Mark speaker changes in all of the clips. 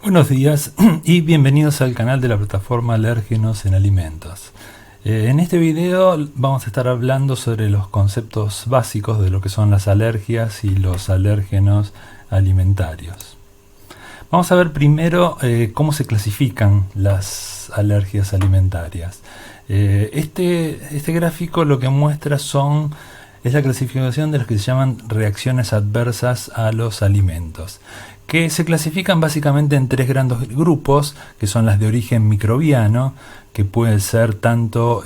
Speaker 1: Buenos días y bienvenidos al canal de la plataforma Alérgenos en Alimentos. En este video vamos a estar hablando sobre los conceptos básicos de lo que son las alergias y los alérgenos alimentarios. Vamos a ver primero cómo se clasifican las alergias alimentarias. Este gráfico lo que muestra es la clasificación de las que se llaman reacciones adversas a los alimentos, que se clasifican básicamente en tres grandes grupos, que son las de origen microbiano, que pueden ser tanto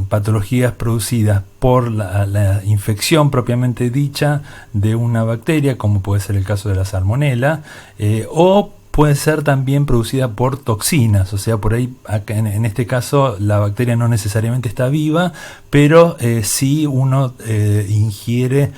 Speaker 1: patologías producidas por la infección propiamente dicha de una bacteria, como puede ser el caso de la salmonela, o puede ser también producida por toxinas, o sea, por ahí en este caso la bacteria no necesariamente está viva, pero sí uno ingiere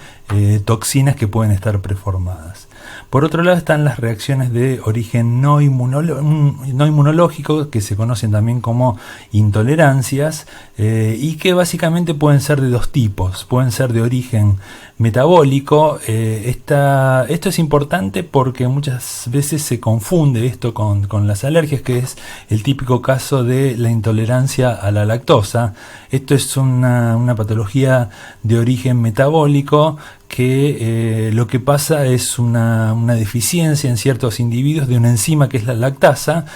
Speaker 1: toxinas que pueden estar preformadas. Por otro lado están las reacciones de origen no inmunológico, que se conocen también como intolerancias, y que básicamente pueden ser de dos tipos. Pueden ser de origen metabólico. Esto es importante porque muchas veces se confunde esto con las alergias, que es el típico caso de la intolerancia a la lactosa. Esto es una patología de origen metabólico que lo que pasa es una deficiencia en ciertos individuos de una enzima que es la lactasa.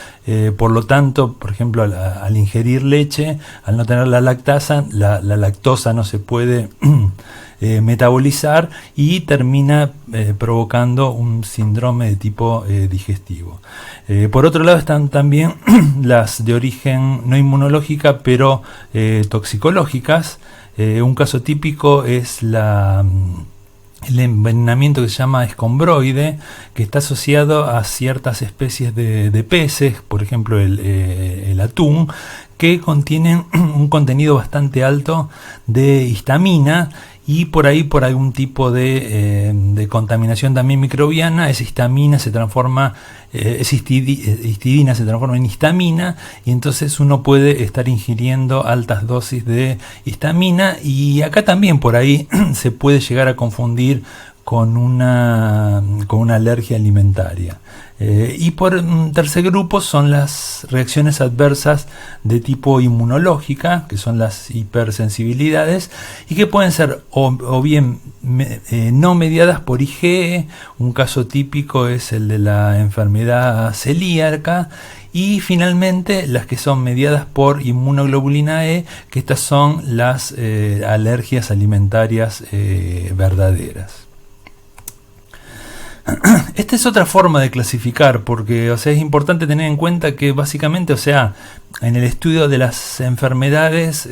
Speaker 1: Por lo tanto, por ejemplo, al ingerir leche, al no tener la lactasa, la lactosa no se puede metabolizar y termina provocando un síndrome de tipo digestivo. Por otro lado están también las de origen no inmunológica pero toxicológicas. Un caso típico es el envenenamiento que se llama escombroide, que está asociado a ciertas especies de peces, por ejemplo el atún, que contienen un contenido bastante alto de histamina, y por ahí, por algún tipo de contaminación también microbiana, esa histamina se transforma, histidina se transforma en histamina, y entonces uno puede estar ingiriendo altas dosis de histamina, y acá también por ahí se puede llegar a confundir con una alergia alimentaria. Y por un tercer grupo son las reacciones adversas de tipo inmunológica, que son las hipersensibilidades, y que pueden ser o bien no mediadas por IgE. Un caso típico es el de la enfermedad celíaca, y finalmente las que son mediadas por inmunoglobulina E, que estas son las alergias alimentarias verdaderas. Esta es otra forma de clasificar, porque es importante tener en cuenta que básicamente, en el estudio de las enfermedades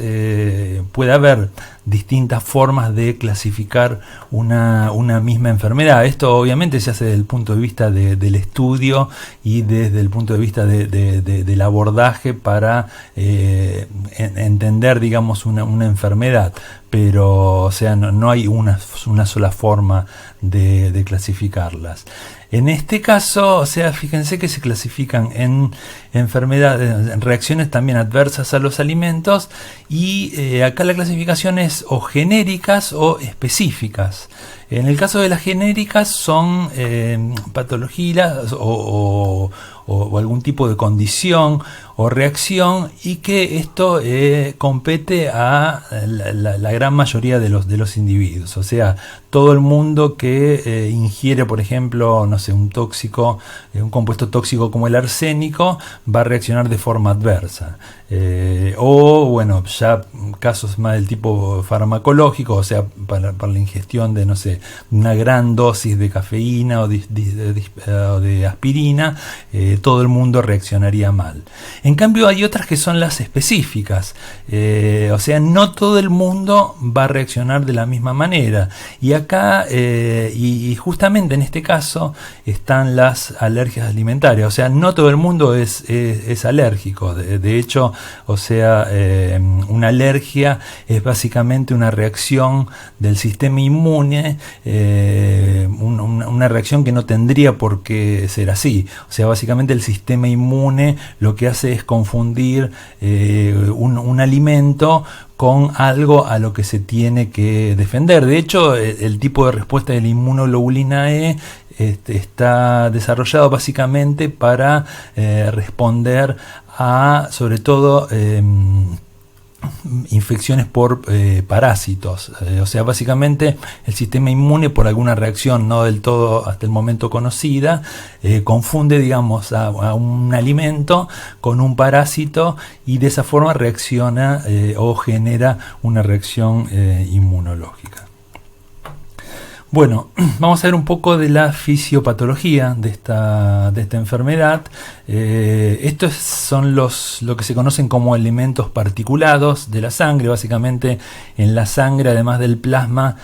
Speaker 1: puede haber distintas formas de clasificar una misma enfermedad. Esto obviamente se hace desde el punto de vista del estudio y desde el punto de vista del abordaje para entender, digamos, una enfermedad. Pero no hay una sola forma de clasificarlas. En este caso, fíjense que se clasifican en enfermedades, en reacciones también adversas a los alimentos, y acá la clasificación es o genéricas o específicas. En el caso de las genéricas son patologías o algún tipo de condición o reacción, y que esto compete a la gran mayoría de los individuos. O sea, todo el mundo que ingiere, por ejemplo, un tóxico, un compuesto tóxico como el arsénico, va a reaccionar de forma adversa. Ya casos más del tipo farmacológico, para la ingestión de, una gran dosis de cafeína o de aspirina, todo el mundo reaccionaría mal. En cambio hay otras que son las específicas, no todo el mundo va a reaccionar de la misma manera, y acá y justamente en este caso están las alergias alimentarias. No todo el mundo es alérgico. De hecho, una alergia es básicamente una reacción del sistema inmune, una una reacción que no tendría por qué ser así. O sea, básicamente el sistema inmune lo que hace es confundir un alimento con algo a lo que se tiene que defender. De hecho, el tipo de respuesta de la inmunoglobulina E está desarrollado básicamente para responder a, sobre todo, infecciones por parásitos. O sea, básicamente el sistema inmune, por alguna reacción no del todo hasta el momento conocida, confunde, digamos, a un alimento con un parásito y de esa forma reacciona o genera una reacción inmunológica. Bueno, vamos a ver un poco de la fisiopatología de esta enfermedad. Estos son lo que se conocen como elementos particulados de la sangre. Básicamente en la sangre, además del plasma,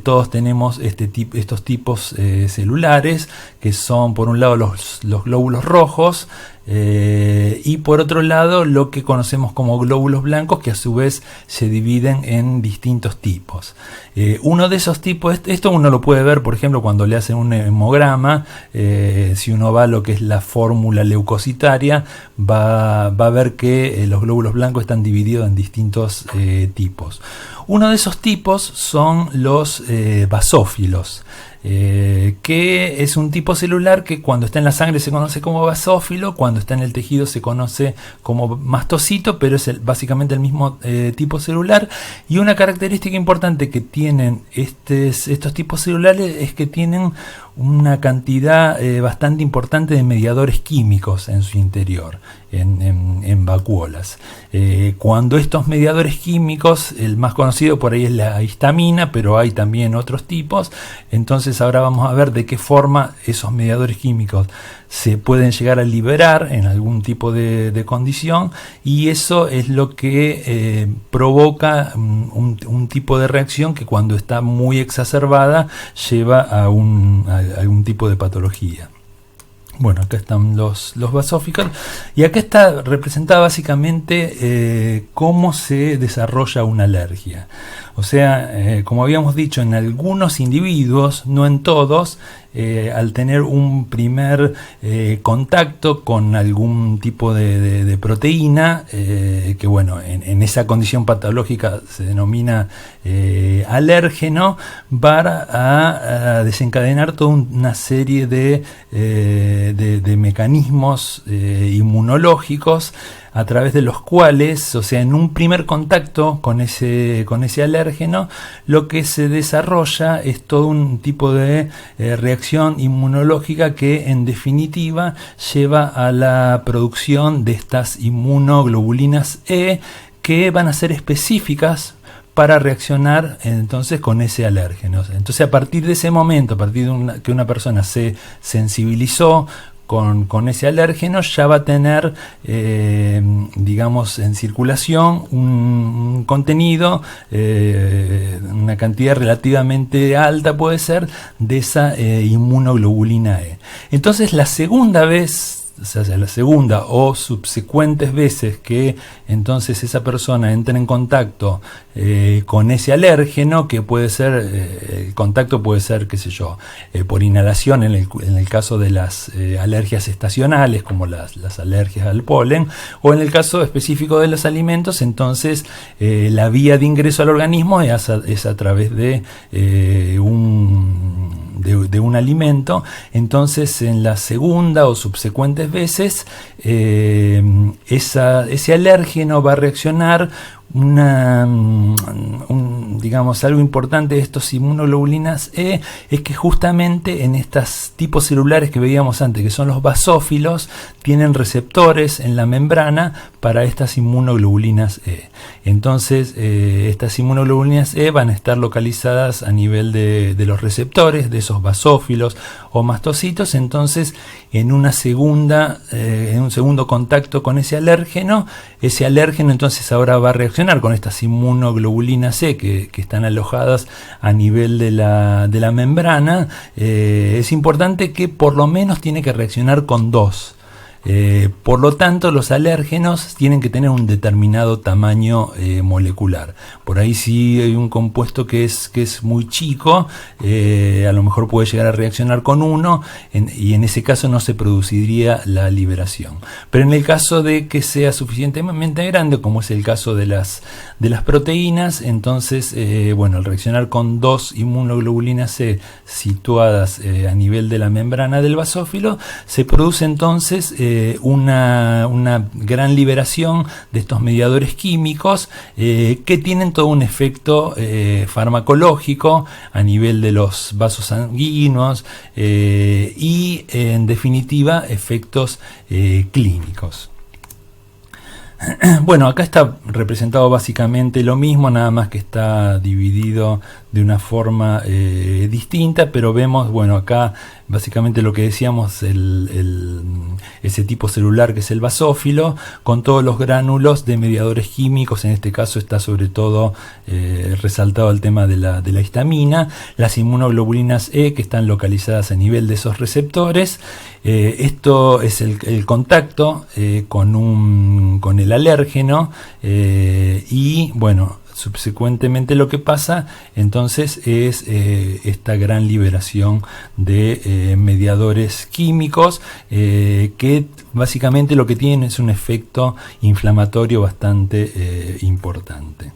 Speaker 1: todos tenemos estos tipos celulares, que son por un lado los glóbulos rojos, y por otro lado lo que conocemos como glóbulos blancos, que a su vez se dividen en distintos tipos. Uno de esos tipos, esto uno lo puede ver por ejemplo cuando le hacen un hemograma. Si uno va a lo que es la fórmula leucocitaria, va a ver que los glóbulos blancos están divididos en distintos tipos. Uno de esos tipos son los basófilos, que es un tipo celular que cuando está en la sangre se conoce como basófilo, cuando está en el tejido se conoce como mastocito, pero es básicamente el mismo tipo celular. Y una característica importante que tienen estos tipos celulares es que tienen una cantidad bastante importante de mediadores químicos en su interior, en vacuolas. Cuando estos mediadores químicos, el más conocido por ahí es la histamina, pero hay también otros tipos. Entonces ahora vamos a ver de qué forma esos mediadores químicos se pueden llegar a liberar en algún tipo de condición, y eso es lo que provoca un tipo de reacción que cuando está muy exacerbada lleva a algún tipo de patología. Bueno, acá están los basófilos, y acá está representada básicamente cómo se desarrolla una alergia. O sea, como habíamos dicho, en algunos individuos, no en todos, al tener un primer contacto con algún tipo de proteína, que bueno, en esa condición patológica se denomina alérgeno, va a desencadenar toda una serie de mecanismos inmunológicos, a través de los cuales, o sea, en un primer contacto con ese alérgeno, lo que se desarrolla es todo un tipo de reacción inmunológica que en definitiva lleva a la producción de estas inmunoglobulinas E, que van a ser específicas para reaccionar entonces con ese alérgeno. Entonces, a partir de ese momento, a partir de que una persona se sensibilizó con ese alérgeno, ya va a tener, digamos, en circulación un contenido, una cantidad relativamente alta puede ser, de esa inmunoglobulina E. Entonces, la segunda vez, o sea, la segunda o subsecuentes veces que entonces esa persona entra en contacto con ese alérgeno, que puede ser, el contacto puede ser, qué sé yo, por inhalación en el caso de las alergias estacionales, como las alergias al polen, o en el caso específico de los alimentos, entonces la vía de ingreso al organismo es a través de un alimento. Entonces, en la segunda o subsecuentes veces, ese alérgeno va a reaccionar. Digamos, algo importante de estos inmunoglobulinas E es que justamente en estos tipos celulares que veíamos antes, que son los basófilos, tienen receptores en la membrana para estas inmunoglobulinas E. Entonces, estas inmunoglobulinas E van a estar localizadas a nivel de los receptores de esos basófilos o mastocitos. Entonces, en un segundo contacto con ese alérgeno entonces ahora va a reaccionar con estas inmunoglobulinas C que están alojadas a nivel de la membrana. Es importante que por lo menos tiene que reaccionar con dos. Por lo tanto, los alérgenos tienen que tener un determinado tamaño molecular. Por ahí si hay un compuesto que es muy chico, a lo mejor puede llegar a reaccionar con uno, y en ese caso no se produciría la liberación. Pero en el caso de que sea suficientemente grande, como es el caso de las proteínas, entonces, bueno, al reaccionar con dos inmunoglobulinas C situadas a nivel de la membrana del basófilo, se produce entonces una gran liberación de estos mediadores químicos que tienen todo un efecto farmacológico a nivel de los vasos sanguíneos y en definitiva efectos clínicos. Bueno, acá está representado básicamente lo mismo, nada más que está dividido de una forma distinta, pero vemos, bueno, acá básicamente lo que decíamos, ese tipo celular que es el basófilo, con todos los gránulos de mediadores químicos. En este caso está sobre todo resaltado el tema de la histamina, las inmunoglobulinas E que están localizadas a nivel de esos receptores. Esto es el contacto con el alérgeno y bueno, subsecuentemente lo que pasa entonces es esta gran liberación de mediadores químicos que básicamente lo que tienen es un efecto inflamatorio bastante importante.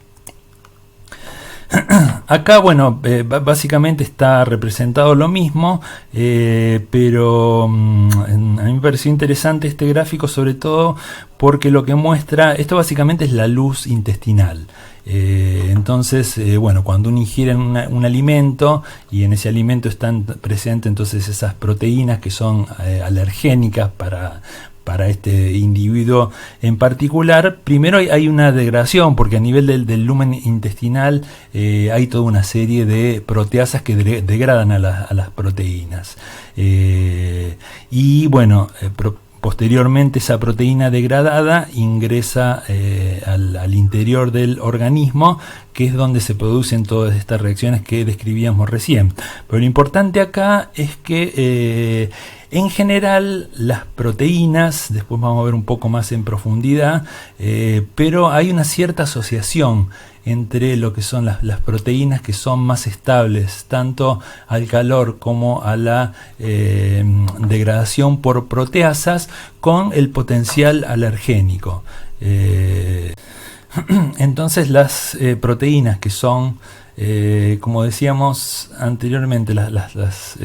Speaker 1: Acá, bueno, básicamente está representado lo mismo, pero a mí me pareció interesante este gráfico, sobre todo porque lo que muestra, esto básicamente es la luz intestinal. Entonces, bueno, cuando uno ingiere un alimento y en ese alimento están presentes entonces esas proteínas que son alergénicas para este individuo en particular, primero hay una degradación, porque a nivel del lumen intestinal hay toda una serie de proteasas que degradan a las proteínas. Y bueno, posteriormente esa proteína degradada ingresa al interior del organismo, que es donde se producen todas estas reacciones que describíamos recién. Pero lo importante acá es que en general las proteínas, después vamos a ver un poco más en profundidad, pero hay una cierta asociación entre lo que son las proteínas que son más estables tanto al calor como a la degradación por proteasas con el potencial alergénico. Entonces las proteínas que son como decíamos anteriormente, las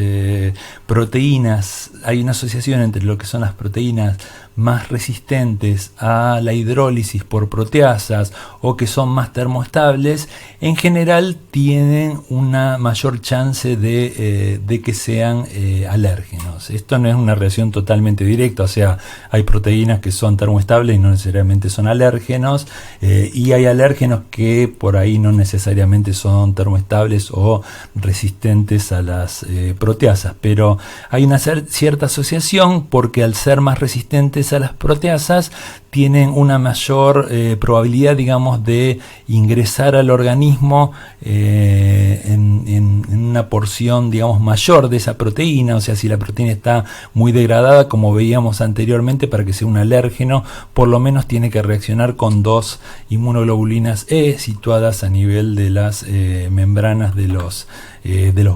Speaker 1: proteínas, hay una asociación entre lo que son las proteínas más resistentes a la hidrólisis por proteasas o que son más termoestables, en general tienen una mayor chance de que sean alérgenos. Esto no es una relación totalmente directa, o sea, hay proteínas que son termoestables y no necesariamente son alérgenos, y hay alérgenos que por ahí no necesariamente son termoestables o resistentes a las proteasas, pero hay una cierta asociación porque al ser más resistentes a las proteasas tienen una mayor probabilidad, digamos, de ingresar al organismo en una porción, digamos, mayor de esa proteína. O sea, si la proteína está muy degradada, como veíamos anteriormente, para que sea un alérgeno, por lo menos tiene que reaccionar con dos inmunoglobulinas E situadas a nivel de las membranas de los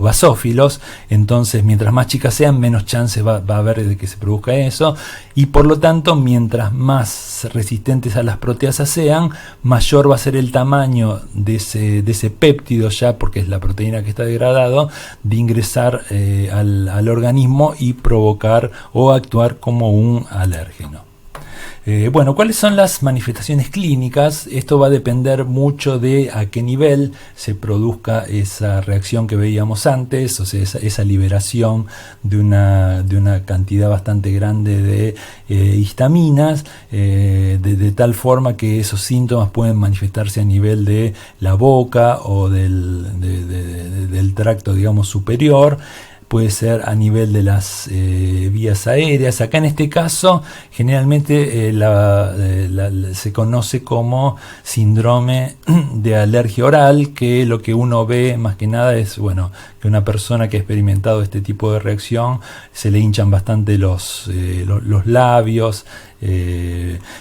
Speaker 1: basófilos. Entonces, mientras más chicas sean, menos chances va a haber de que se produzca eso, y por lo tanto, mientras más resistentes a las proteasas sean, mayor va a ser el tamaño de ese péptido, ya porque es la proteína que está degradado, de ingresar al organismo y provocar o actuar como un alérgeno. Bueno, ¿cuáles son las manifestaciones clínicas? Esto va a depender mucho de a qué nivel se produzca esa reacción que veíamos antes, o sea, esa liberación de una cantidad bastante grande de histaminas, de tal forma que esos síntomas pueden manifestarse a nivel de la boca o del tracto, digamos, superior. puede ser a nivel de las vías aéreas. Acá en este caso generalmente se conoce como síndrome de alergia oral, que lo que uno ve más que nada es, bueno, que una persona que ha experimentado este tipo de reacción se le hinchan bastante los labios.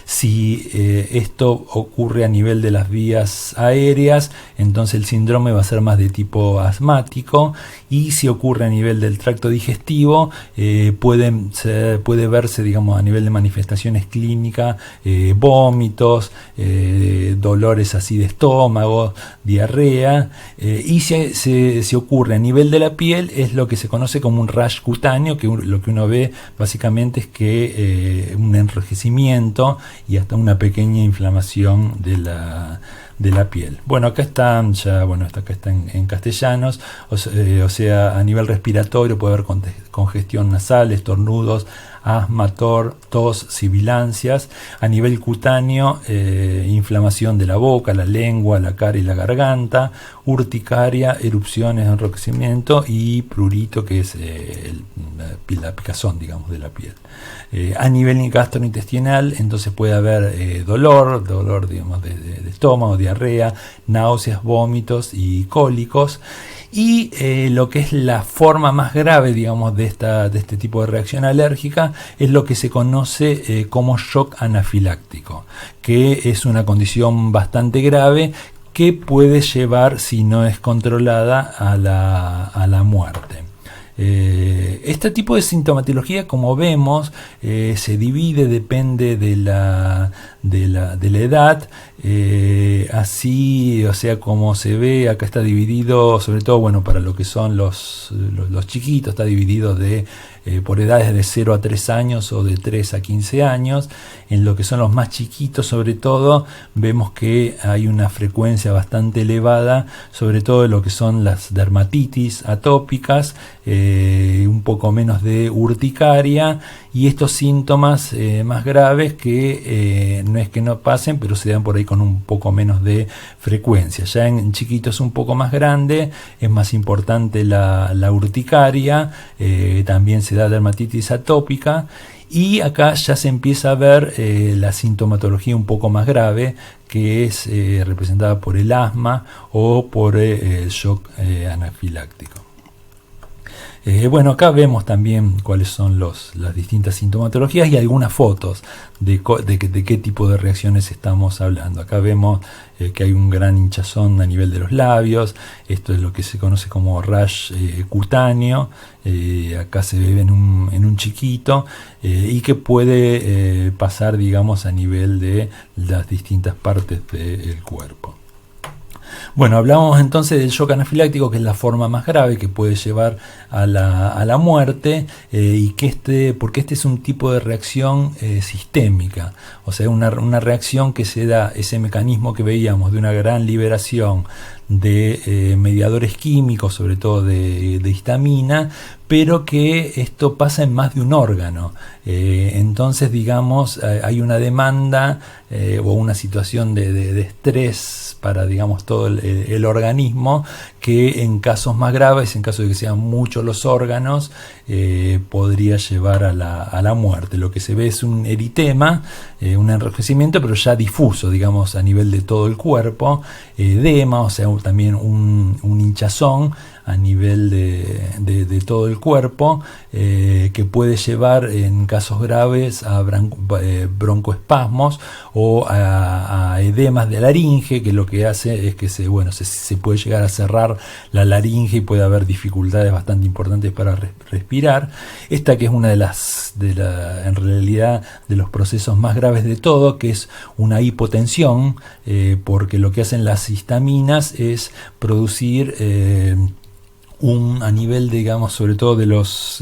Speaker 1: Si esto ocurre a nivel de las vías aéreas, entonces el síndrome va a ser más de tipo asmático, y si ocurre a nivel del tracto digestivo, puede verse, digamos, a nivel de manifestaciones clínicas, vómitos, dolores así de estómago, diarrea, y si ocurre a nivel de la piel, es lo que se conoce como un rash cutáneo, que lo que uno ve básicamente es que un enrojecimiento y hasta una pequeña inflamación de la piel. Bueno, acá están ya, bueno, acá está en castellanos, o sea, a nivel respiratorio puede haber congestión nasal, estornudos, asma, tos, sibilancias. A nivel cutáneo, inflamación de la boca, la lengua, la cara y la garganta, urticaria, erupciones, enrojecimiento y prurito, que es la picazón, digamos, de la piel. A nivel gastrointestinal, entonces puede haber dolor, digamos, de estómago, diarrea, náuseas, vómitos y cólicos. Y lo que es la forma más grave, digamos, de este tipo de reacción alérgica es lo que se conoce como shock anafiláctico, que es una condición bastante grave que puede llevar, si no es controlada, a la muerte. Este tipo de sintomatología, como vemos, se divide, depende de la edad, así, o sea, como se ve, acá está dividido, sobre todo, bueno, para lo que son los chiquitos, está dividido por edades de 0 a 3 años o de 3 a 15 años. En lo que son los más chiquitos, sobre todo, vemos que hay una frecuencia bastante elevada, sobre todo de lo que son las dermatitis atópicas, un poco menos de urticaria, y estos síntomas más graves que no es que no pasen, pero se dan por ahí con un poco menos de frecuencia. Ya en chiquitos un poco más grande es más importante la urticaria, también se da dermatitis atópica, y acá ya se empieza a ver la sintomatología un poco más grave, que es representada por el asma o por el shock anafiláctico. Bueno, acá vemos también cuáles son las distintas sintomatologías y algunas fotos de qué tipo de reacciones estamos hablando. Acá vemos que hay un gran hinchazón a nivel de los labios. Esto es lo que se conoce como rash cutáneo. Acá se ve en un chiquito, y que puede pasar, digamos, a nivel de las distintas partes del cuerpo. Bueno, hablamos entonces del shock anafiláctico, que es la forma más grave que puede llevar a la muerte, y porque este es un tipo de reacción sistémica, o sea, una reacción que se da, ese mecanismo que veíamos de una gran liberación de mediadores químicos, sobre todo de histamina, pero que esto pasa en más de un órgano. Entonces, digamos, hay una demanda o una situación de estrés para, digamos, todo el organismo, que en casos más graves, en caso de que sean muchos los órganos, podría llevar a la muerte. Lo que se ve es un eritema, un enrojecimiento, pero ya difuso, digamos, a nivel de todo el cuerpo, edema, o sea, también un hinchazón a nivel de todo el cuerpo, que puede llevar en casos graves a broncoespasmos o a edemas de laringe, que lo que hace es que se puede llegar a cerrar la laringe y puede haber dificultades bastante importantes para respirar. Esta, que es una en realidad, de los procesos más graves de todo, que es una hipotensión, porque lo que hacen las histaminas es producir a nivel, digamos, sobre todo de los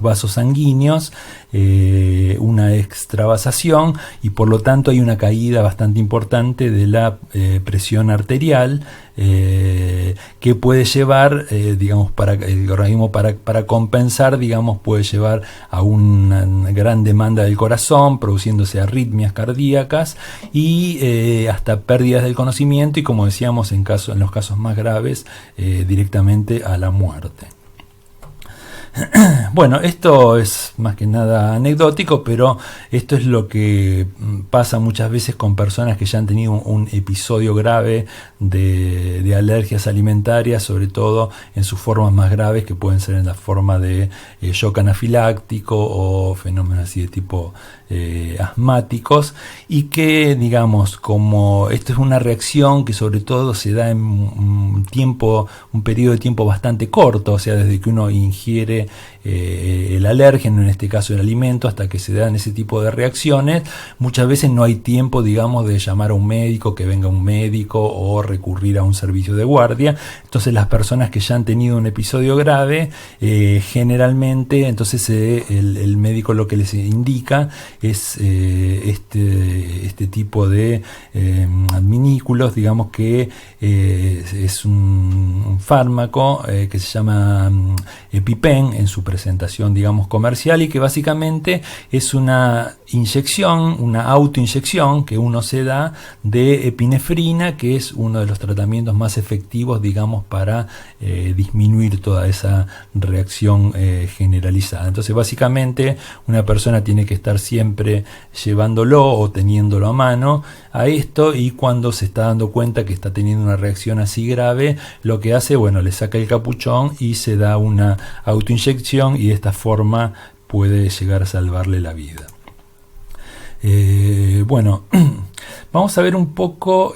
Speaker 1: vasos sanguíneos, una extravasación, y por lo tanto hay una caída bastante importante de la presión arterial, que puede llevar, digamos, para el organismo, para compensar, digamos, puede llevar a una gran demanda del corazón, produciéndose arritmias cardíacas y hasta pérdidas del conocimiento, y, como decíamos, en los casos más graves, directamente a la muerte. Bueno, esto es más que nada anecdótico, pero esto es lo que pasa muchas veces con personas que ya han tenido un episodio grave de alergias alimentarias, sobre todo en sus formas más graves, que pueden ser en la forma de shock anafiláctico o fenómenos así de tipo asmáticos, y que, digamos, como esto es una reacción que sobre todo se da en un periodo de tiempo bastante corto, o sea, desde que uno ingiere el alérgeno, en este caso el alimento, hasta que se dan ese tipo de reacciones, muchas veces no hay tiempo, digamos, de llamar a un médico, que venga un médico, o recurrir a un servicio de guardia. Entonces las personas que ya han tenido un episodio grave, generalmente entonces el médico lo que les indica es este tipo de adminículos, digamos, que es un fármaco que se llama EpiPen en su presentación, digamos, comercial, y que básicamente es una inyección, una autoinyección que uno se da de epinefrina, que es uno de los tratamientos más efectivos, digamos, para disminuir toda esa reacción generalizada. Entonces básicamente una persona tiene que estar siempre llevándolo o teniéndolo a mano a esto, y cuando se está dando cuenta que está teniendo una reacción así grave, lo que hace, bueno, le saca el capuchón y se da una autoinyección, y de esta forma puede llegar a salvarle la vida. Bueno, vamos a ver un poco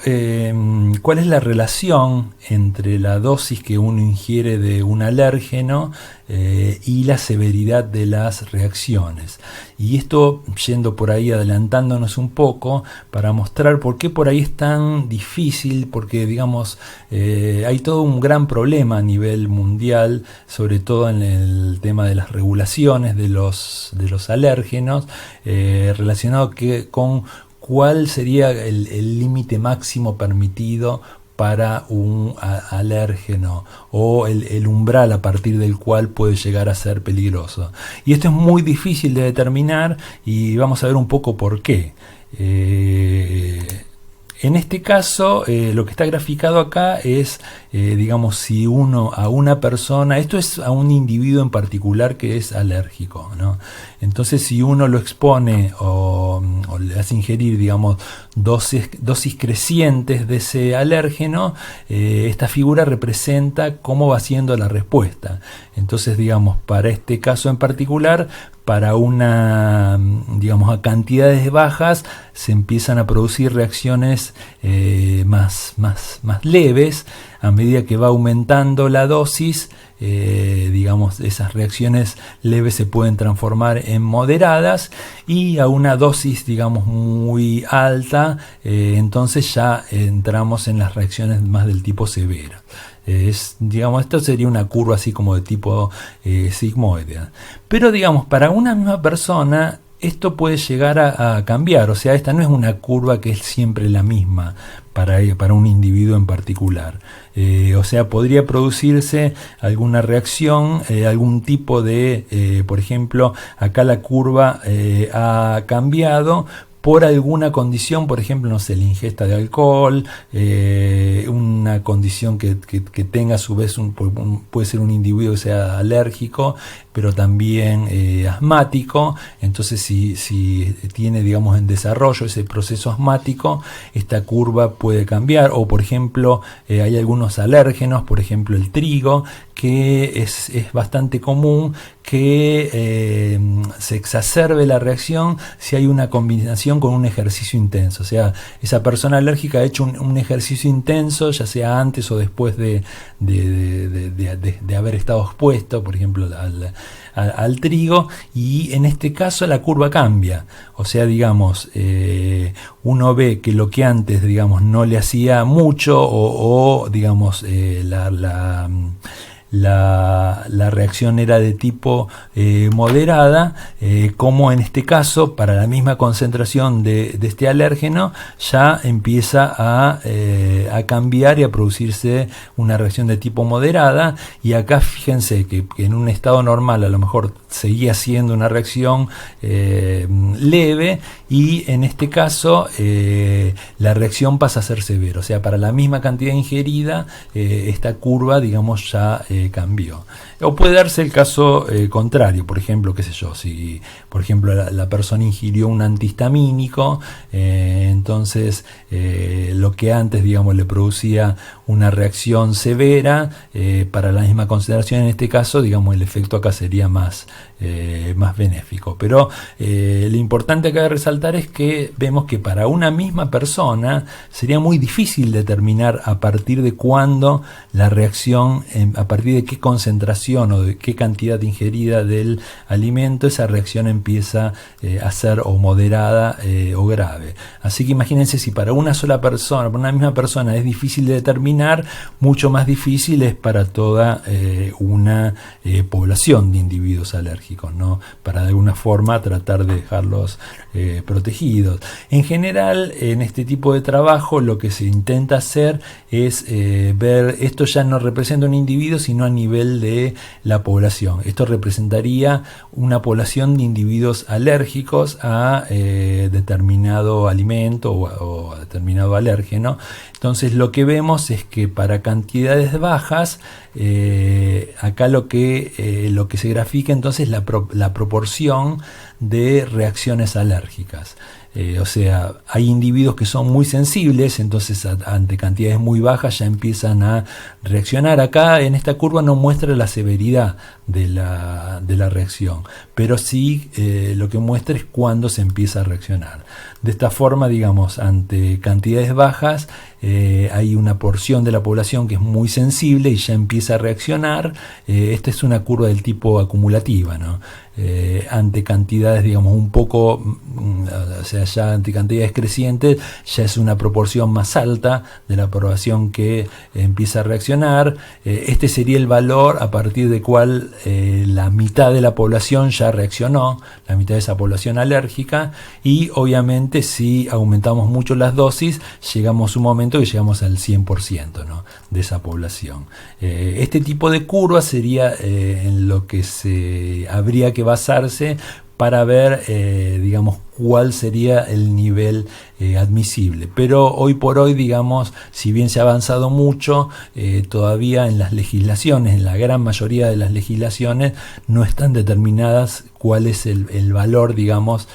Speaker 1: cuál es la relación entre la dosis que uno ingiere de un alérgeno y la severidad de las reacciones. Y esto yendo por ahí, adelantándonos un poco, para mostrar por qué por ahí es tan difícil, porque digamos hay todo un gran problema a nivel mundial, sobre todo en el tema de las regulaciones de los alérgenos, relacionado con cuál sería el límite máximo permitido para un alérgeno, o el umbral a partir del cual puede llegar a ser peligroso. Y esto es muy difícil de determinar, y vamos a ver un poco por qué. En este caso, lo que está graficado acá es, digamos, si uno a una persona, esto es a un individuo en particular que es alérgico, ¿no? Entonces, si uno lo expone o le hace ingerir, digamos, dosis crecientes de ese alérgeno, esta figura representa cómo va siendo la respuesta. Entonces, digamos, para este caso en particular, para una, digamos, a cantidades bajas se empiezan a producir reacciones más leves. A medida que va aumentando la dosis, digamos, esas reacciones leves se pueden transformar en moderadas, y a una dosis, digamos, muy alta, entonces ya entramos en las reacciones más del tipo severa. Digamos, esto sería una curva así como de tipo sigmoidea. Pero digamos, para una misma persona esto puede llegar a cambiar. O sea, esta no es una curva que es siempre la misma para un individuo en particular. O sea, podría producirse alguna reacción, algún tipo de, por ejemplo, acá la curva ha cambiado por alguna condición, por ejemplo, no sé, la ingesta de alcohol, una condición que tenga a su vez, puede ser un individuo que sea alérgico, pero también asmático. Entonces, si tiene, digamos, en desarrollo ese proceso asmático, esta curva puede cambiar. O, por ejemplo, hay algunos alérgenos, por ejemplo, el trigo, que es bastante común que se exacerbe la reacción si hay una combinación con un ejercicio intenso. O sea, esa persona alérgica ha hecho un ejercicio intenso, ya sea antes o después de haber estado expuesto, por ejemplo, al trigo, y en este caso la curva cambia. O sea, digamos, uno ve que lo que antes, digamos, no le hacía mucho, o digamos, la reacción era de tipo moderada, como en este caso, para la misma concentración de este alérgeno, ya empieza a cambiar y a producirse una reacción de tipo moderada. Y acá fíjense que en un estado normal a lo mejor seguía siendo una reacción leve, y en este caso la reacción pasa a ser severa. O sea, para la misma cantidad ingerida, esta curva, digamos, ya cambió. O puede darse el caso contrario, por ejemplo, qué sé yo, si por ejemplo la persona ingirió un antihistamínico, entonces lo que antes, digamos, le producía una reacción severa, para la misma concentración, en este caso, digamos, el efecto acá sería más benéfico. Pero lo importante acá de resaltar es que vemos que para una misma persona sería muy difícil determinar a partir de cuándo la reacción, a partir de qué concentración o de qué cantidad ingerida del alimento esa reacción empieza a ser o moderada o grave. Así que imagínense, si para una sola persona, para una misma persona es difícil de determinar, mucho más difícil es para toda una población de individuos alérgicos, ¿no? Para de alguna forma tratar de dejarlos protegidos. En general, en este tipo de trabajo lo que se intenta hacer es ver, esto ya no representa un individuo, sino a nivel de la población. Esto representaría una población de individuos alérgicos a determinado alimento o a determinado alérgeno. Entonces lo que vemos es que para cantidades bajas, acá lo que se grafica entonces la proporción de reacciones alérgicas. O sea, hay individuos que son muy sensibles, entonces ante cantidades muy bajas ya empiezan a reaccionar. Acá en esta curva no muestra la severidad de la reacción, pero sí lo que muestra es cuándo se empieza a reaccionar. De esta forma, digamos, ante cantidades bajas hay una porción de la población que es muy sensible y ya empieza a reaccionar. Esta es una curva del tipo acumulativa, ¿no? Ante cantidades, digamos, un poco, o sea, ya ante cantidades crecientes, ya es una proporción más alta de la población que empieza a reaccionar. Este sería el valor a partir del cual la mitad de la población ya reaccionó, la mitad de esa población alérgica, y obviamente si aumentamos mucho las dosis, llegamos a un momento que llegamos al 100%, ¿no?, de esa población. Este tipo de curva sería en lo que se habría que basarse para ver, digamos, cuál sería el nivel admisible. Pero hoy por hoy, digamos, si bien se ha avanzado mucho, todavía en las legislaciones, en la gran mayoría de las legislaciones, no están determinadas cuál es el valor, digamos,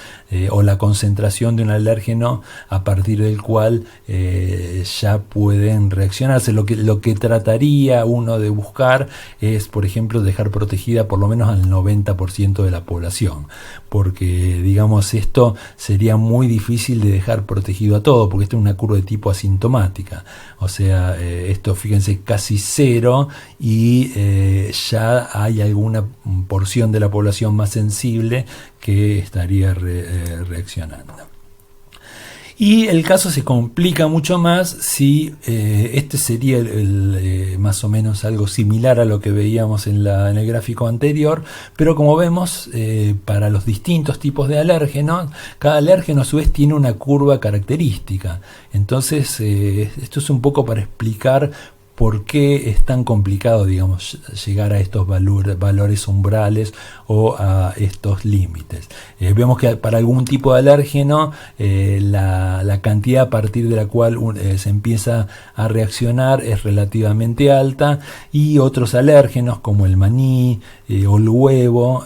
Speaker 1: o la concentración de un alérgeno a partir del cual ya pueden reaccionarse. Lo que trataría uno de buscar es, por ejemplo, dejar protegida por lo menos al 90% de la población, porque, digamos, esto sería muy difícil de dejar protegido a todo, porque esta es una curva de tipo asintomática. O sea, esto, fíjense, casi cero, y ya hay alguna porción de la población más sensible que estaría reaccionando. Y el caso se complica mucho más si este sería más o menos algo similar a lo que veíamos en el gráfico anterior, pero como vemos, para los distintos tipos de alérgenos, cada alérgeno a su vez tiene una curva característica. Entonces, esto es un poco para explicar por qué es tan complicado, digamos, llegar a estos valores umbrales o a estos límites. Vemos que para algún tipo de alérgeno la cantidad a partir de la cual se empieza a reaccionar es relativamente alta, y otros alérgenos como el maní o el huevo,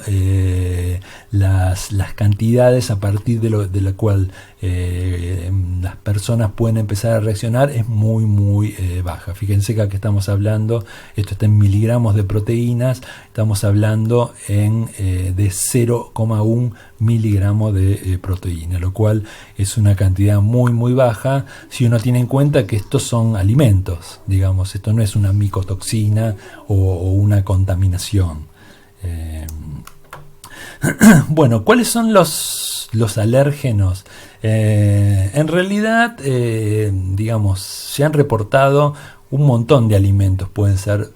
Speaker 1: las cantidades a partir de la cual las personas pueden empezar a reaccionar es muy baja. Fíjense que aquí estamos hablando, esto está en miligramos de proteínas, estamos hablando de 0,1 miligramos de proteína, lo cual es una cantidad muy baja si uno tiene en cuenta que estos son alimentos, digamos, esto no es una micotoxina o una contaminación. Bueno, ¿cuáles son los alérgenos? En realidad, digamos, se han reportado un montón de alimentos pueden ser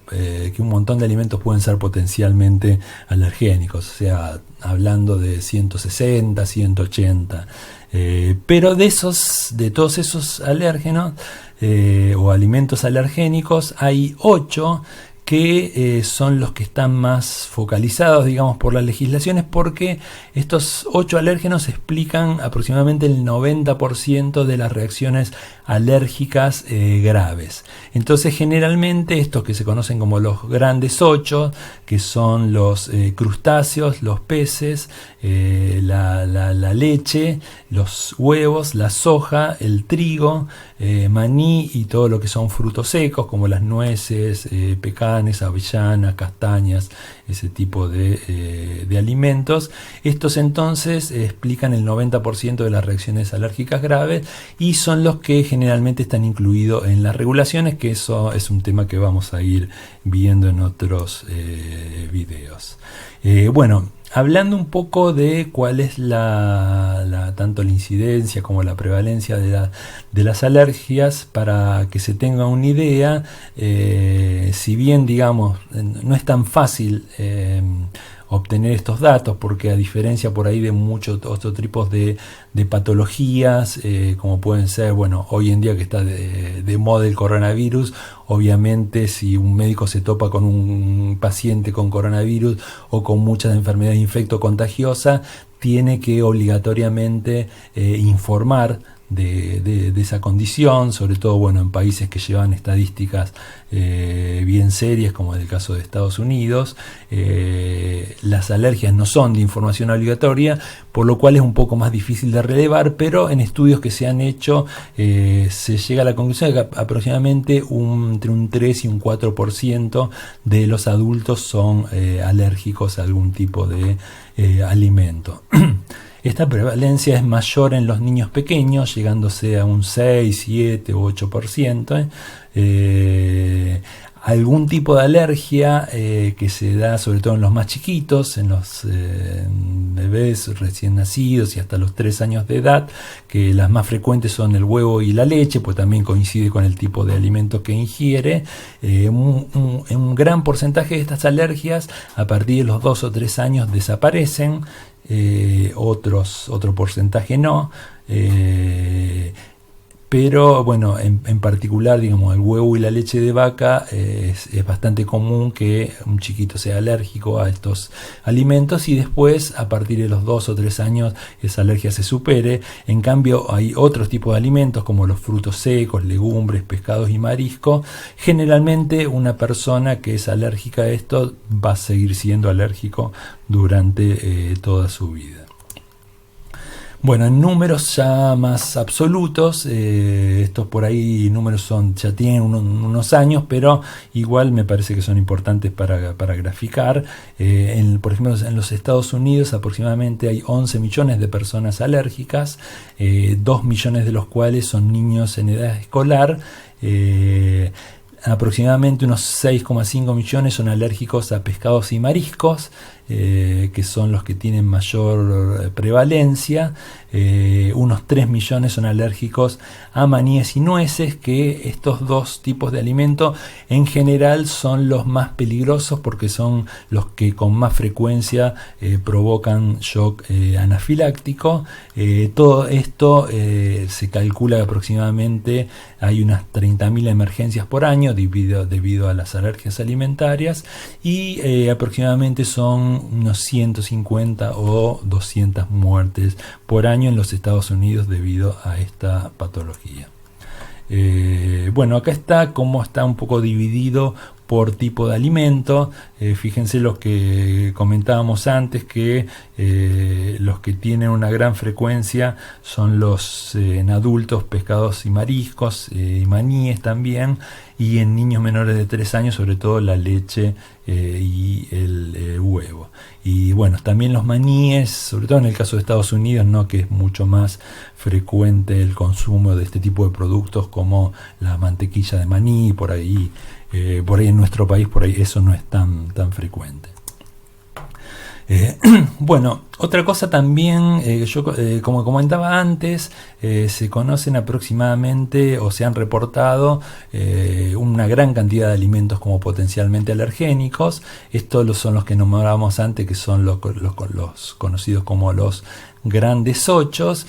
Speaker 1: potencialmente alergénicos, o sea, hablando de 160, 180, pero de todos esos alérgenos o alimentos alergénicos, hay 8 que son los que están más focalizados, digamos, por las legislaciones, porque estos 8 alérgenos explican aproximadamente el 90% de las reacciones alérgicas graves. Entonces, generalmente estos que se conocen como los grandes 8, que son los crustáceos, los peces, la leche, los huevos, la soja, el trigo, maní y todo lo que son frutos secos como las nueces, pecanes, avellanas, castañas, ese tipo de alimentos. Estos entonces explican el 90% de las reacciones alérgicas graves y son los que generalmente están incluidos en las regulaciones, que eso es un tema que vamos a ir viendo en otros videos. Bueno, hablando un poco de cuál es tanto la incidencia como la prevalencia de las alergias, para que se tenga una idea, si bien, digamos, no es tan fácil obtener estos datos, porque a diferencia por ahí de muchos otros tipos de patologías, como pueden ser, bueno, hoy en día que está de moda el coronavirus, obviamente si un médico se topa con un paciente con coronavirus o con muchas enfermedades infectocontagiosas, tiene que obligatoriamente informar de esa condición, sobre todo, bueno, en países que llevan estadísticas bien serias, como en el caso de Estados Unidos. Las alergias no son de información obligatoria, por lo cual es un poco más difícil de relevar, pero en estudios que se han hecho se llega a la conclusión de que aproximadamente entre un 3 y un 4% de los adultos son alérgicos a algún tipo de alimento. Esta prevalencia es mayor en los niños pequeños, llegándose a un 6, 7 u 8%. Algún tipo de alergia que se da sobre todo en los más chiquitos, en los bebés recién nacidos y hasta los 3 años de edad, que las más frecuentes son el huevo y la leche, pues también coincide con el tipo de alimentos que ingiere. Un gran porcentaje de estas alergias a partir de los 2 o 3 años desaparecen. Otro porcentaje no, pero bueno, en particular, digamos, el huevo y la leche de vaca es bastante común que un chiquito sea alérgico a estos alimentos y después, a partir de los 2 o 3 años, esa alergia se supere. En cambio, hay otros tipos de alimentos como los frutos secos, legumbres, pescados y mariscos. Generalmente, una persona que es alérgica a esto va a seguir siendo alérgico durante toda su vida. Bueno, en números ya más absolutos, estos por ahí números ya tienen unos años, pero igual me parece que son importantes para graficar. Por ejemplo, en los Estados Unidos aproximadamente hay 11 millones de personas alérgicas, 2 millones de los cuales son niños en edad escolar. Aproximadamente unos 6,5 millones son alérgicos a pescados y mariscos, que son los que tienen mayor prevalencia. Unos 3 millones son alérgicos a maníes y nueces, que estos dos tipos de alimentos en general son los más peligrosos porque son los que con más frecuencia provocan shock anafiláctico. Todo esto se calcula que aproximadamente hay unas 30.000 emergencias por año debido a las alergias alimentarias, y aproximadamente son unos 150 o 200 muertes por año en los Estados Unidos debido a esta patología. Bueno, acá está cómo está un poco dividido por tipo de alimento. Fíjense los que comentábamos antes, que los que tienen una gran frecuencia son los en adultos, pescados y mariscos, y maníes también, y en niños menores de 3 años sobre todo la leche y el huevo. Y bueno, también los maníes, sobre todo en el caso de Estados Unidos, ¿no?, que es mucho más frecuente el consumo de este tipo de productos como la mantequilla de maní. Por ahí en nuestro país por ahí eso no es tan frecuente. Bueno, otra cosa también, como comentaba antes, se conocen aproximadamente o se han reportado una gran cantidad de alimentos como potencialmente alergénicos. Estos son los que nombramos antes, que son los conocidos como los grandes ochos,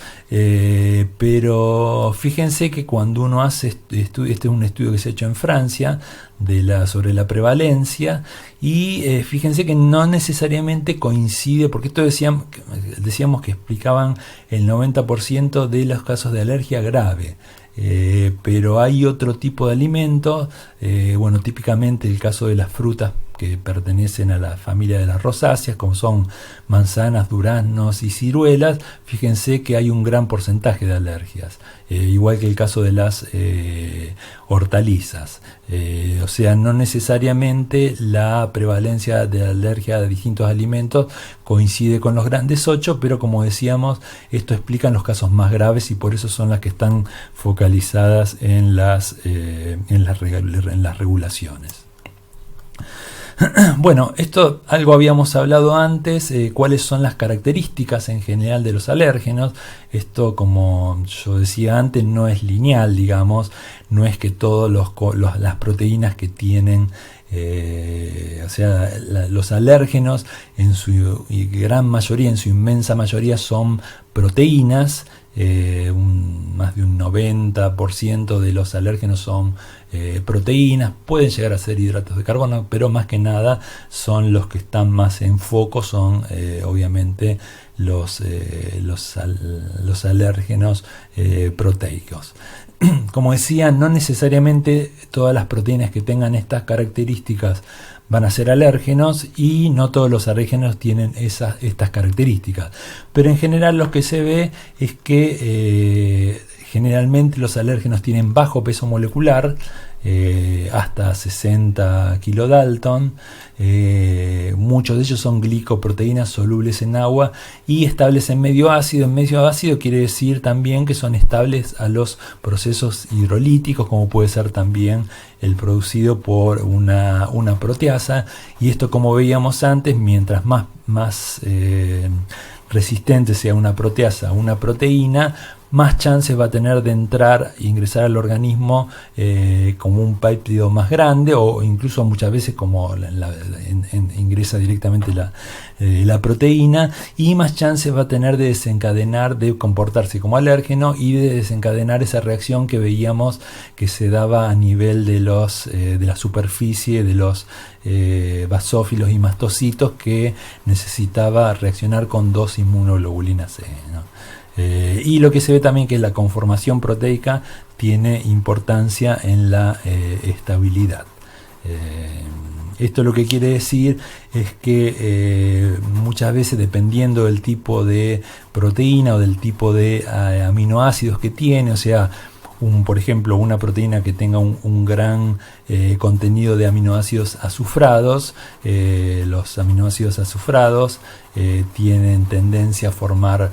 Speaker 1: pero fíjense que cuando uno hace este es un estudio que se ha hecho en Francia sobre la prevalencia, y fíjense que no necesariamente coincide, porque esto decíamos que explicaban el 90% de los casos de alergia grave. Pero hay otro tipo de alimentos, bueno, típicamente el caso de las frutas que pertenecen a la familia de las rosáceas, como son manzanas, duraznos y ciruelas. Fíjense que hay un gran porcentaje de alergias, igual que el caso de las hortalizas. O sea, no necesariamente la prevalencia de alergia a distintos alimentos coincide con los grandes 8, pero como decíamos, esto explica los casos más graves y por eso son las que están focalizadas en las regulaciones. Bueno, esto algo habíamos hablado antes, cuáles son las características en general de los alérgenos. Esto, como yo decía antes, no es lineal, digamos, no es que todas las proteínas que tienen, o sea, los alérgenos en su gran mayoría, en su inmensa mayoría, son proteínas. Más de un 90% de los alérgenos son proteínas, pueden llegar a ser hidratos de carbono, pero más que nada son los que están más en foco, son obviamente los alérgenos proteicos. Como decía, no necesariamente todas las proteínas que tengan estas características van a ser alérgenos, y no todos los alérgenos tienen estas características, pero en general lo que se ve es que generalmente los alérgenos tienen bajo peso molecular, hasta 60 kilodalton. Muchos de ellos son glicoproteínas solubles en agua y estables en medio ácido. En medio ácido quiere decir también que son estables a los procesos hidrolíticos, como puede ser también el producido por una proteasa. Y esto, como veíamos antes, mientras más resistente sea una proteasa a una proteína, más chances va a tener de ingresar al organismo como un péptido más grande, o incluso muchas veces como ingresa directamente la proteína, y más chances va a tener de desencadenar, de comportarse como alérgeno y de desencadenar esa reacción que veíamos que se daba a nivel de la superficie de los basófilos y mastocitos, que necesitaba reaccionar con 2 inmunoglobulinas C, ¿no? Y lo que se ve también que la conformación proteica tiene importancia en la estabilidad. Esto lo que quiere decir es que muchas veces, dependiendo del tipo de proteína o del tipo de aminoácidos que tiene, o sea, por ejemplo, una proteína que tenga un gran contenido de aminoácidos azufrados, los aminoácidos azufrados tienen tendencia a formar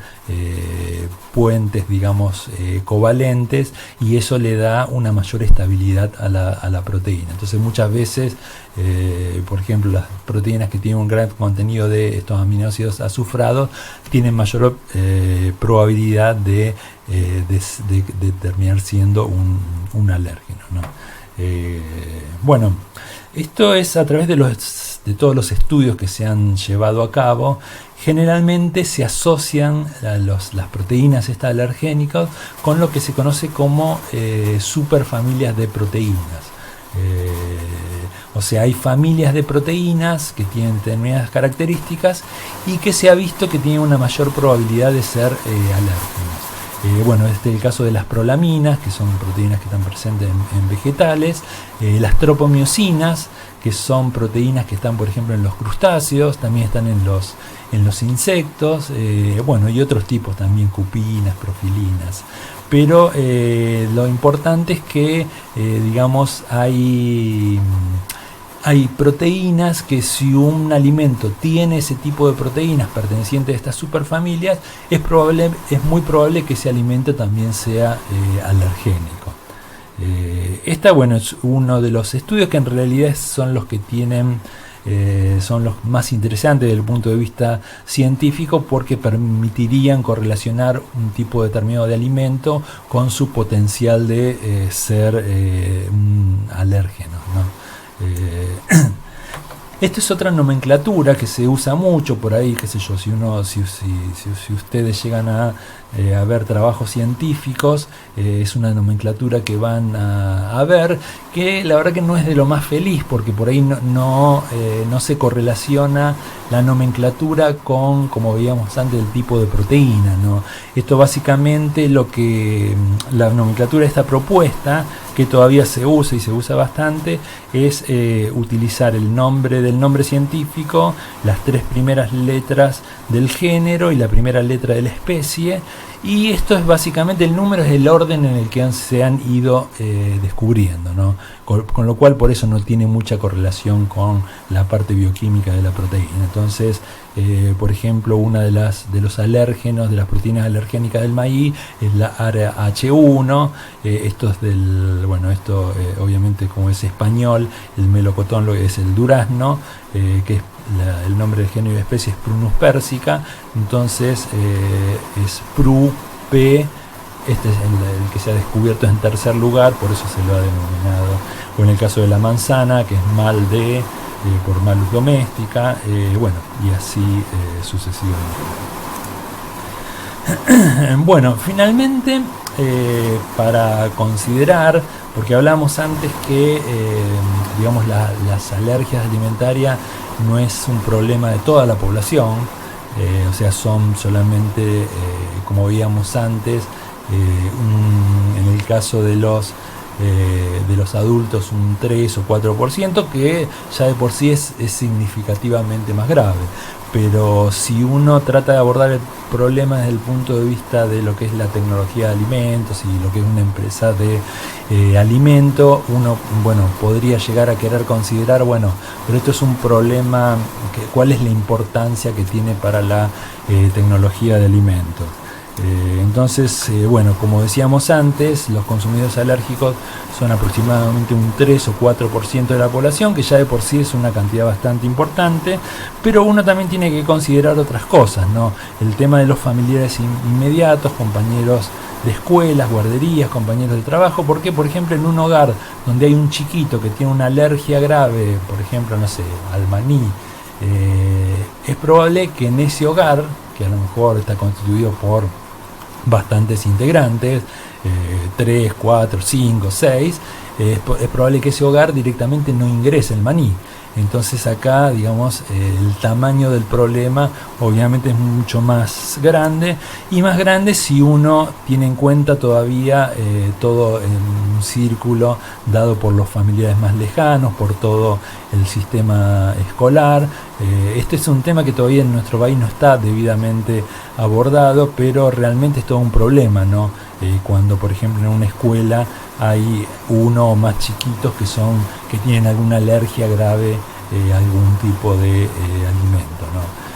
Speaker 1: puentes, digamos, covalentes, y eso le da una mayor estabilidad a la proteína. Entonces muchas veces, por ejemplo, las proteínas que tienen un gran contenido de estos aminoácidos azufrados tienen mayor probabilidad de terminar siendo un alérgeno, ¿no? Bueno, esto es a través de todos los estudios que se han llevado a cabo. Generalmente se asocian las proteínas estas alergénicas con lo que se conoce como superfamilias de proteínas. O sea, hay familias de proteínas que tienen determinadas características y que se ha visto que tienen una mayor probabilidad de ser alérgenos. Bueno, este es el caso de las prolaminas, que son proteínas que están presentes en vegetales, las tropomiosinas, que son proteínas que están, por ejemplo, en los crustáceos, también están en los insectos, bueno, y otros tipos también, cupinas, profilinas. Pero lo importante es que, digamos, hay proteínas que, si un alimento tiene ese tipo de proteínas pertenecientes a estas superfamilias, es muy probable que ese alimento también sea alergénico. Bueno, es uno de los estudios que en realidad son los que son los más interesantes desde el punto de vista científico, porque permitirían correlacionar un tipo determinado de alimento con su potencial de ser un alérgeno, ¿no? Esta es otra nomenclatura que se usa mucho por ahí, qué sé yo, si ustedes llegan a ver trabajos científicos, es una nomenclatura que van a ver, que la verdad que no es de lo más feliz, porque por ahí no se correlaciona la nomenclatura con, como veíamos antes, el tipo de proteína, ¿no? Esto básicamente la nomenclatura de esta propuesta, que todavía se usa y se usa bastante, es utilizar el nombre del nombre científico, las 3 primeras letras del género y la primera letra de la especie, y esto es básicamente, el número es el orden en el que se han ido descubriendo, ¿no? Con lo cual por eso no tiene mucha correlación con la parte bioquímica de la proteína. Entonces, por ejemplo, una de los alérgenos, de las proteínas alergénicas del maíz, es la ARH1. Esto es obviamente, como es español, el melocotón lo es el durazno, que es el nombre del género y de especie es Prunus persica. Entonces es Pru P. Este es el que se ha descubierto en tercer lugar, por eso se lo ha denominado. O en el caso de la manzana, que es Malde, por Malus domestica, y así sucesivamente. Bueno, finalmente, para considerar, porque hablamos antes que las alergias alimentarias no es un problema de toda la población, o sea, son solamente, como veíamos antes, en el caso de los adultos un 3 o 4%, que ya de por sí es significativamente más grave. Pero si uno trata de abordar el problema desde el punto de vista de lo que es la tecnología de alimentos y lo que es una empresa de alimento, uno podría llegar a querer considerar, pero esto es un problema, ¿cuál es la importancia que tiene para la tecnología de alimentos? Entonces, como decíamos antes, los consumidores alérgicos son aproximadamente un 3 o 4% de la población, que ya de por sí es una cantidad bastante importante, pero uno también tiene que considerar otras cosas, ¿no? El tema de los familiares inmediatos, compañeros de escuelas, guarderías, compañeros de trabajo, porque por ejemplo en un hogar donde hay un chiquito que tiene una alergia grave, por ejemplo, al maní, es probable que en ese hogar, que a lo mejor está constituido por bastantes integrantes, 3, 4, 5, 6, es probable que ese hogar directamente no ingrese el maní. Entonces acá, el tamaño del problema obviamente es mucho más grande, y más grande si uno tiene en cuenta todavía todo un círculo dado por los familiares más lejanos, por todo el sistema escolar. Este es un tema que todavía en nuestro país no está debidamente abordado, pero realmente es todo un problema, ¿no? Cuando, por ejemplo, en una escuela hay uno o más chiquitos que tienen alguna alergia grave a algún tipo de alimento, ¿no?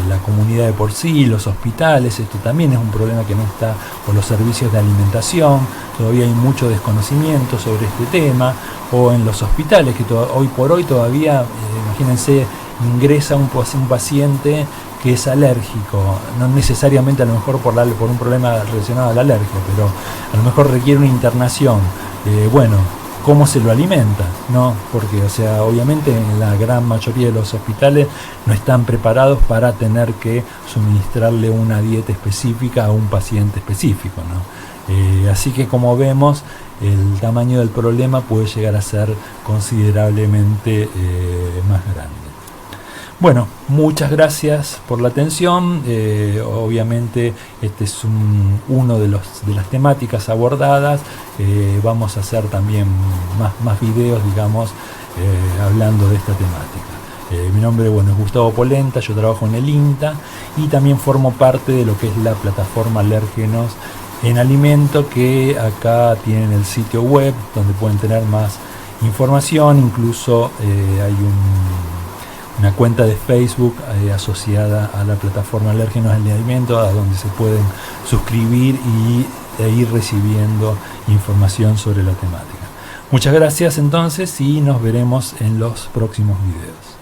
Speaker 1: La comunidad de por sí, los hospitales, esto también es un problema que no está, o los servicios de alimentación, todavía hay mucho desconocimiento sobre este tema, o en los hospitales, que hoy por hoy todavía, imagínense, ingresa un paciente que es alérgico, no necesariamente a lo mejor por un problema relacionado a la alergia, pero a lo mejor requiere una internación. ¿Cómo se lo alimenta? ¿No? Porque, obviamente en la gran mayoría de los hospitales no están preparados para tener que suministrarle una dieta específica a un paciente específico, ¿no? Así que, como vemos, el tamaño del problema puede llegar a ser considerablemente más grande. Muchas gracias por la atención. Obviamente este es uno de las temáticas abordadas. Vamos a hacer también más videos, hablando de esta temática. Mi nombre es Gustavo Polenta, yo trabajo en el INTA y también formo parte de lo que es la plataforma Alérgenos en Alimento, que acá tienen el sitio web donde pueden tener más información. Incluso hay una cuenta de Facebook asociada a la plataforma Alérgenos en Alimento, a donde se pueden suscribir e ir recibiendo información sobre la temática. Muchas gracias entonces, y nos veremos en los próximos videos.